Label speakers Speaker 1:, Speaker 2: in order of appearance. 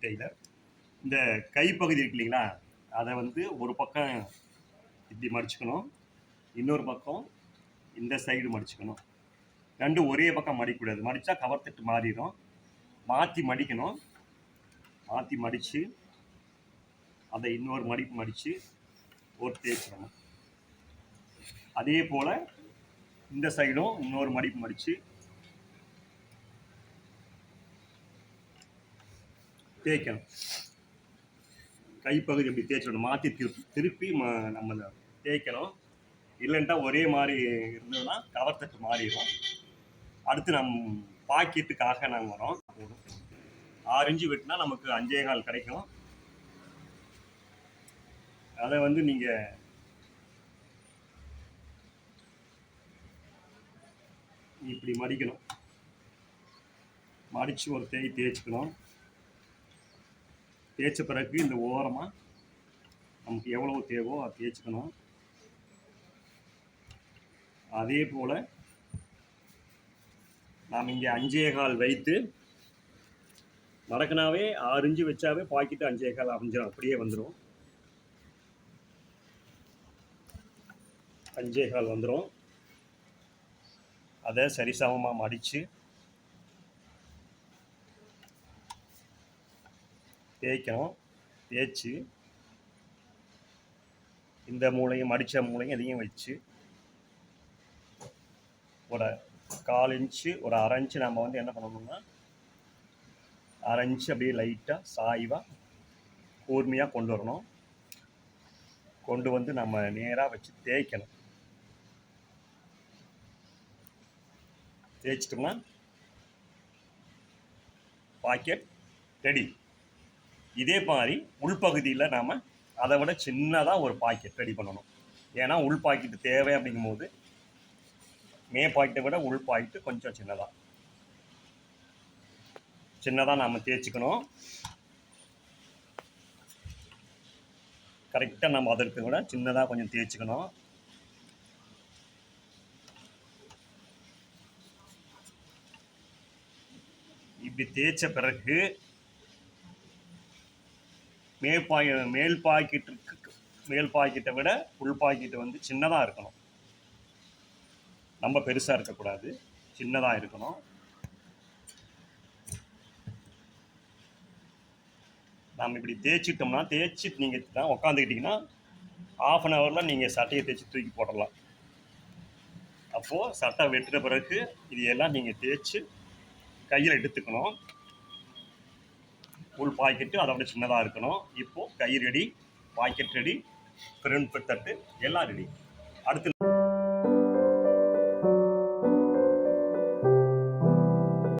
Speaker 1: Taylor. இந்த கைப்பகுதி இருக்கு இல்லைங்களா, அதை வந்து ஒரு பக்கம் இப்படி மடிச்சுக்கணும், இன்னொரு பக்கம் இந்த சைடு மடிச்சுக்கணும். ரெண்டும் ஒரே பக்கம் மடிக்கக்கூடாது, மடித்தா கவர் தட்டு மாறிடும். மாற்றி மடிக்கணும், மாற்றி மடித்து அதை இன்னொரு மடிப்பு மடித்து ஒரு தேய்ச்சிடணும். அதே போல் இந்த சைடும் இன்னொரு மடிப்பு மடித்து தேய்க்கணும். கைப்பகுதி எப்படி தேய்ச்சிடணும், மாற்றி திருப்பி நம்ம தேய்க்கணும். இல்லைன்ட்டா ஒரே மாதிரி இருந்ததுன்னா கவர் தட்டு மாறிடும். அடுத்து பாக்கெட்டுக்காக நாங்கள் வரோம். 6 இன்ச்சு வெட்டினா நமக்கு 5.25 கிடைக்கும். அதை வந்து நீங்கள் இப்படி மடிக்கணும். மடித்து ஒரு தேய்ச்சிக்கணும். தேய்ச்ச பிறகு இந்த ஓரமாக நமக்கு எவ்வளவு தேவையோ அதை தேய்ச்சிக்கணும். அதே போல் நாம் இங்கே 5.25 வைத்து மடக்குனாவே 6 இன்ச்சு வச்சாவே பாக்கெட்டு 5.25 அமைஞ்சிடும், அப்படியே வந்துடும். 5.25 வந்துடும். அதை சரிசமமாக மடித்து தேய்க்கணும். தேய்ச்சி இந்த மூளையும் மடித்த மூளையும் இதையும் வச்சு ஒரு 1/4 இன்ச்சு ஒரு 1/2 இன்ச்சு நம்ம வந்து என்ன பண்ணணும்னா 1/2 இன்ச்சு அப்படியே லைட்டாக சாய்வாக கூர்மையாக கொண்டு வரணும். கொண்டு வந்து நம்ம நேராக வச்சு தேய்க்கணும். தேய்ச்சிட்டோம்னா பாக்கெட் ரெடி. இதே மாதிரி உள்பகுதியில் நாம் அதை விட சின்னதாக ஒரு பாக்கெட் ரெடி பண்ணணும். ஏன்னா உள் பாக்கெட்டு தேவை அப்படிங்கும்போது மே பாக்கெட்டை விட உள் பாக்கெட்டு கொஞ்சம் சின்னதாக நாம் தேய்ச்சிக்கணும். கரெக்டாக நம்ம அதற்கு விட சின்னதாக கொஞ்சம் தேய்ச்சிக்கணும். இப்படி தேய்ச்ச பிறகு மேல் பாக்கெட்டை விட உள் பாக்கெட்டு வந்து சின்னதாக இருக்கணும். ரொம்ப பெருசாக இருக்கக்கூடாது, சின்னதாக இருக்கணும். நம்ம இப்படி தேய்ச்சிட்டோம்னா தேய்ச்சிட்டு நீங்கள் தான் உக்காந்துக்கிட்டிங்கன்னா 1/2 ஹவரில் நீங்கள் சட்டையை தேய்ச்சி தூக்கி போடலாம். அப்போது சட்டை வெட்டுற பிறகு இது எல்லாம் நீங்கள் தேய்ச்சி கையில் எடுத்துக்கணும். உள் பாக்கெட்டு அதை விட சின்னதாக இருக்கணும். இப்போது கை ரெடி, பாக்கெட் ரெடி, ஃப்ரண்ட் தட்டு எல்லாம் ரெடி. அடுத்து